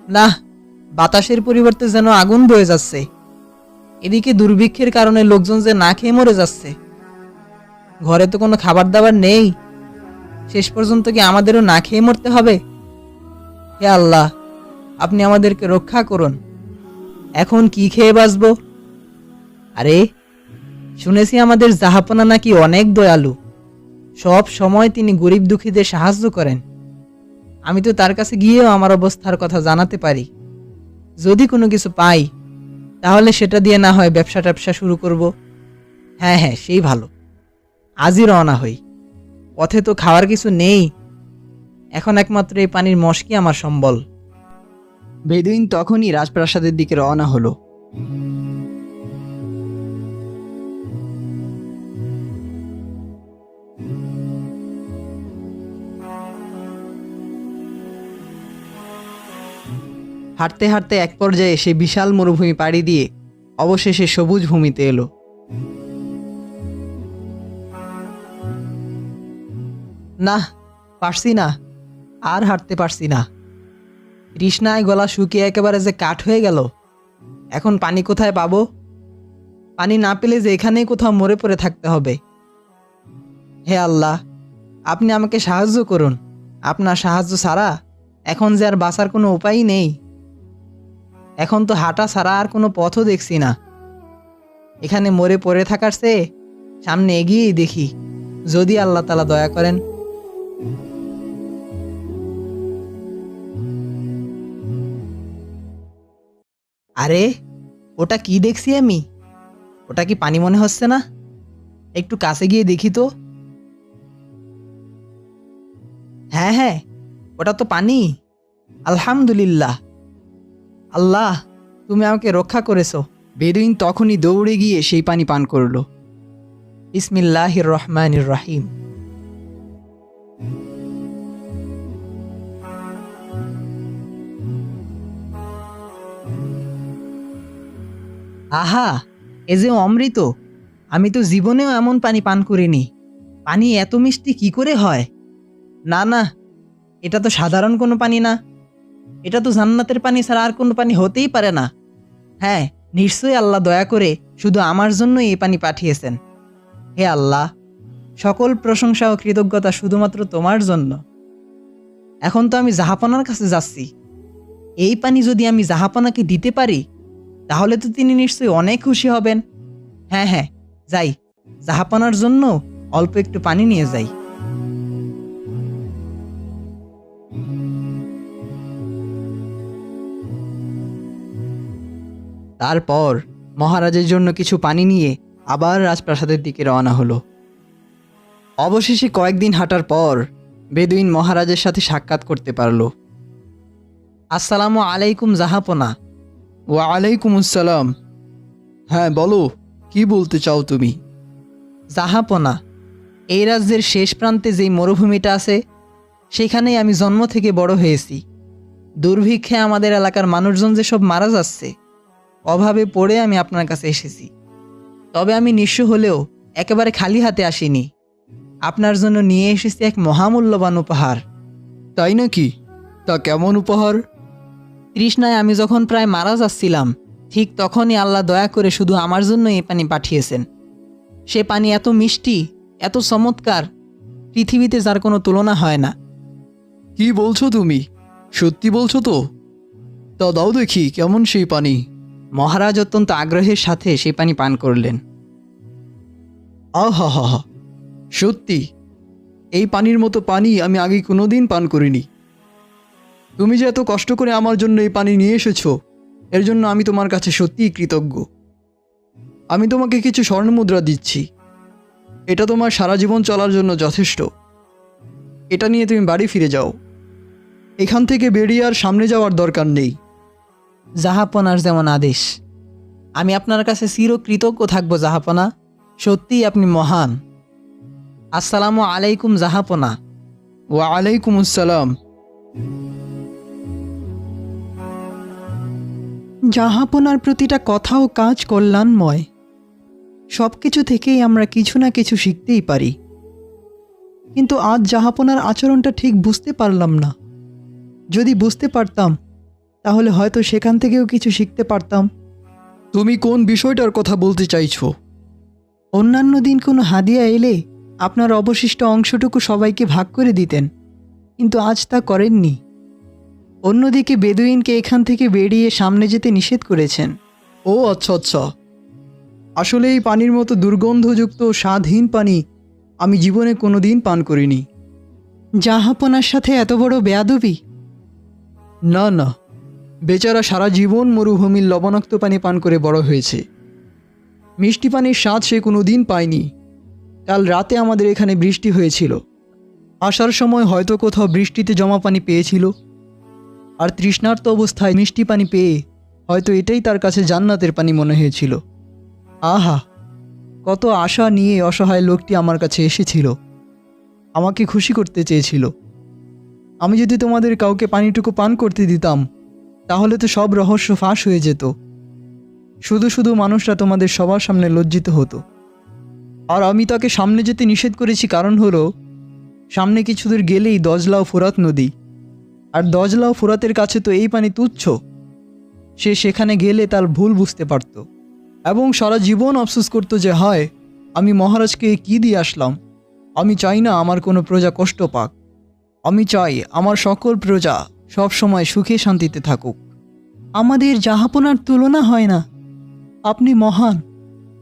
না, বাতাসের পরিবর্তে যেন আগুন বয়ে যাচ্ছে। এদিকে দুর্ভিক্ষের কারণে লোকজন যে না খেয়ে মরে যাচ্ছে। ঘরে তো কোনো খাবার দাবার নেই। শেষ পর্যন্ত কি আমাদেরও না খেয়ে মরতে হবে? হে আল্লাহ, আপনি আমাদেরকে রক্ষা করুন। এখন কি খেয়ে বাঁচবো? আরে, শুনেছি আমাদের জাহাপনা নাকি অনেক দয়ালু। সব সময় তিনি গরিব দুঃখীদের সাহায্য করেন। আমি তো তার কাছে গিয়েও আমার অবস্থার কথা জানাতে পারি। যদি কোনো কিছু পাই তাহলে সেটা দিয়ে না হয় ব্যবসা ট্যাবসা শুরু করব। হ্যাঁ হ্যাঁ, সেই ভালো। আজই রওনা হই। পথে তো খাওয়ার কিছু নেই। এখন একমাত্র এই পানির মশকই আমার সম্বল। বেদুইন তখনই রাজপ্রাসাদের দিকে রওনা হলো। হাঁটতে হাঁটতে এক পর্যায়ে সে বিশাল মরুভূমি পাড়ি দিয়ে অবশেষে সবুজ ভূমিতে এলো। না, পারছি না, আর হাঁটতে পারছি না। তৃষ্ণায় গলা শুকিয়ে একেবারে যে কাঠ হয়ে গেল। এখন পানি কোথায় পাবো? পানি না পেলে যে এখানেই কোথাও মরে পড়ে থাকতে হবে। হে আল্লাহ, আপনি আমাকে সাহায্য করুন। আপনার সাহায্য ছাড়া এখন যে আর বাঁচার কোনো উপায়ই নেই। এখন তো হাঁটা ছাড়া আর কোনো পথও দেখছি না। এখানে মরে পড়ে থাকার চেয়ে সামনে এগিয়েই দেখি, যদি আল্লাহ তাআলা দয়া করেন। আরে, ওটা কি দেখছি আমি? ওটা কি পানি মনে হচ্ছে না? একটু কাছে গিয়ে দেখি তো। হ্যাঁ হ্যাঁ, ওটা তো পানি। আলহামদুলিল্লাহ। আল্লাহ, তুমি আমাকে রক্ষা করেছো। বেদুইন তখনই দৌড়ে গিয়ে সেই পানি পান করলো। বিসমিল্লাহির রহমানির রহিম। আহা, এ যে অমৃত। আমি তো জীবনেও এমন পানি পান করিনি। পানি এত মিষ্টি কি করে হয়? না না, এটা তো সাধারণ কোনো পানি না। এটা তো জান্নাতের পানি ছাড়া আর কোনো পানি হতেই পারে না। হ্যাঁ, নিশ্চয়ই আল্লাহ দয়া করে শুধু আমার জন্যই এই পানি পাঠিয়েছেন। হে আল্লাহ, সকল প্রশংসা ও কৃতজ্ঞতা শুধুমাত্র তোমার জন্য। এখন তো আমি জাহাপনার কাছে যাচ্ছি। এই পানি যদি আমি জাহাপনাকে দিতে পারি তাহলে তো তিনি নিশ্চয়ই অনেক খুশি হবেন। হ্যাঁ হ্যাঁ, যাই, জাহাপনার জন্য অল্প একটু পানি নিয়ে যাই। তারপর মহারাজের জন্য কিছু পানি নিয়ে আবার রাজপ্রাসাদের দিকে রওনা হলো। অবশেষে কয়েকদিন হাঁটার পর বেদুইন মহারাজের সাথে সাক্ষাৎ করতে পারল। আসসালামু আলাইকুম জাহাপনা। ওয়ালাইকুম আসসালাম। হ্যাঁ, বলো, কি বলতে চাও তুমি? জাহাপনা, এই রাজ্যের শেষ প্রান্তে যেই মরুভূমিটা আছে সেখানেই আমি জন্ম থেকে বড় হয়েছি। দুর্ভিক্ষে আমাদের এলাকার মানুষজন যেসব মারা যাচ্ছে, অভাবে পড়ে আমি আপনার কাছে এসেছি। তবে আমি নিঃস্ব হলেও একেবারে খালি হাতে আসিনি। আপনার জন্য নিয়ে এসেছি এক মহামূল্যবান উপহার। তাই নাকি? তা কেমন উপহার? তৃষ্ণায় আমি যখন প্রায় মারা যাচ্ছিলাম, ঠিক তখনই আল্লাহ দয়া করে শুধু আমার জন্য এই পানি পাঠিয়েছেন। সে পানি এত মিষ্টি, এত চমৎকার, পৃথিবীতে যার কোনো তুলনা হয় না। কি বলছো তুমি? সত্যি বলছো তো? তা দাও দেখি, কেমন সেই পানি? মহারাজ অত্যন্ত আগ্রহের সাথে সেই পানি পান করলেন। আহা হা হা, সত্যি এই পানির মতো পানি আমি আগে কোনোদিন পান করিনি। তুমি যে এত কষ্ট করে আমার জন্য এই পানি নিয়ে এসেছো, এর জন্য আমি তোমার কাছে সত্যিই কৃতজ্ঞ। আমি তোমাকে কিছু স্বর্ণমুদ্রা দিচ্ছি। এটা তোমার সারা জীবন চলার জন্য যথেষ্ট। এটা নিয়ে তুমি বাড়ি ফিরে যাও। এখান থেকে বেরিয়ে আর সামনে যাওয়ার দরকার নেই। জাহাপনার যেমন আদেশ। আমি আপনার কাছে চিরকৃতজ্ঞ থাকবো জাহাপনা। সত্যিই আপনি মহান। আসসালামু আলাইকুম জাহাপনা। ওয়ালাইকুম আসসালাম। জাহাপনার প্রতিটা কথা ও কাজ কল্যাণময়। সব কিছু থেকেই আমরা কিছু না কিছু শিখতেই পারি। কিন্তু আজ জাহাপনার আচরণটা ঠিক বুঝতে পারলাম না। যদি বুঝতে পারতাম তাহলে হয়তো সেখান থেকেও কিছু শিখতে পারতাম। তুমি কোন বিষয়টার কথা বলতে চাইছো? অন্যান্য দিন কোনো হাদিয়া এলে আপনার অবশিষ্ট অংশটুকু সবাইকে ভাগ করে দিতেন, কিন্তু আজ তা করেননি। অন্যদিকে বেদুইনকে এখান থেকে বেরিয়ে সামনে যেতে নিষেধ করেছেন। ও আচ্ছা আচ্ছা, আসলে এই পানির মতো দুর্গন্ধযুক্ত স্বাদহীন পানি আমি জীবনে কোনো দিন পান করিনি। জাহাপনার সাথে এত বড় বেয়াদবি! না না, বেচারা সারা জীবন মরুভূমির লবণাক্ত পানি পান করে বড় হয়েছে। মিষ্টি পানির স্বাদ সে কোনো দিন পায়নি। কাল রাতে আমাদের এখানে বৃষ্টি হয়েছিল। আসার সময় হয়তো কোথাও বৃষ্টিতে জমা পানি পেয়েছিল, আর তৃষ্ণার্ত অবস্থায় মিষ্টি পানি পেয়ে হয়তো এটাই তার কাছে জান্নাতের পানি মনে হয়েছিল। আহা, কত আশা নিয়ে অসহায় লোকটি আমার কাছে এসেছিল, আমাকে খুশি করতে চেয়েছিল। আমি যদি তোমাদের কাউকে পানিটুকু পান করতে দিতাম, তাহলে তো সব রহস্য ফাঁস হয়ে যেত। শুধু শুধু মানুষরা তোমাদের সবার সামনে লজ্জিত হতো। আর আমি তাকে সামনে যেতে নিষেধ করেছি, কারণ হলো সামনে কিছু দূর গেলেই দজলা ও ফোরাত নদী, আর দজলা ও ফোরাতের কাছে তো এই পানি তুচ্ছ। সে সেখানে গেলে তার ভুল বুঝতে পারত এবং সারা জীবন আফসোস করতো যে হায়, আমি মহারাজকে কি দিয়ে আসলাম। আমি চাই না আমার কোনো প্রজা কষ্ট পাক। আমি চাই আমার সকল প্রজা সব সময় সুখে শান্তিতে থাকুক। আমাদের জাহাপনার তুলনা হয় না। আপনি মহান,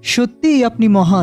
সত্যিই আপনি মহান।